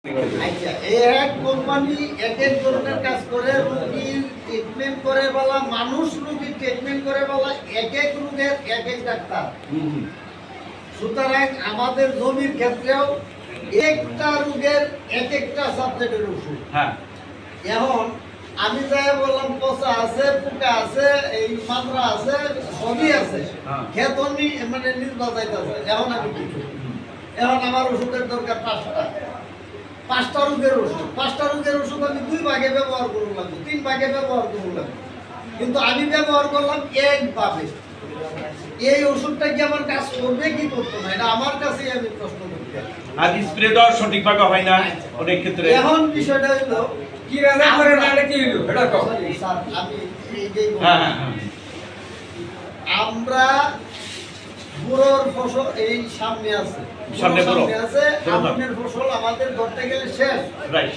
আচ্ছা, এক কোম্পানি এক এক ধরনের কাজ করে, রোগীর ট্রিটমেন্ট করে বলা, মানুষ রোগীর ট্রিটমেন্ট করে বলা, এক এক রোগের এক এক ডাক্তার। সুতরাং আমাদের জমির ক্ষেত্রেও একটা রোগের এক একটা সাবজেক্টের ওষুধ। এখন আমি যাই বললাম পচা আছে, পোকা আছে, এই মাত্রা আছে, সবই আছে, খেতনি মানে নির্বাচিত আছে। এখন আমি কি করি? এখন আমার ওষুধের দরকার পাঁচটা রোগের ওষুধ। পাঁচটা রোগের ওষুধ আমি 2 ভাগে ব্যবহার করুন লাগবে, 3 ভাগে ব্যবহার করুন লাগবে, কিন্তু আমি ব্যবহার করলাম একভাবে। এই ওষুধটা কি আমার কাজ করবে কি করতো না, এটা আমার কাছেই আমি প্রশ্ন করতে। আর স্প্রে দেওয়া সঠিকভাবে হয় না অনেক ক্ষেত্রে। এখন বিষয়টা হলো কি রান্না করে না কি হলো এটা কও। স্যার আমি এই যে আমরা বুড়োর ফসল এই সামনে আছে, সামনে বুড়ো আছে, আমের ফসল আমাদের ধরতে গেলে শেষ। রাইট।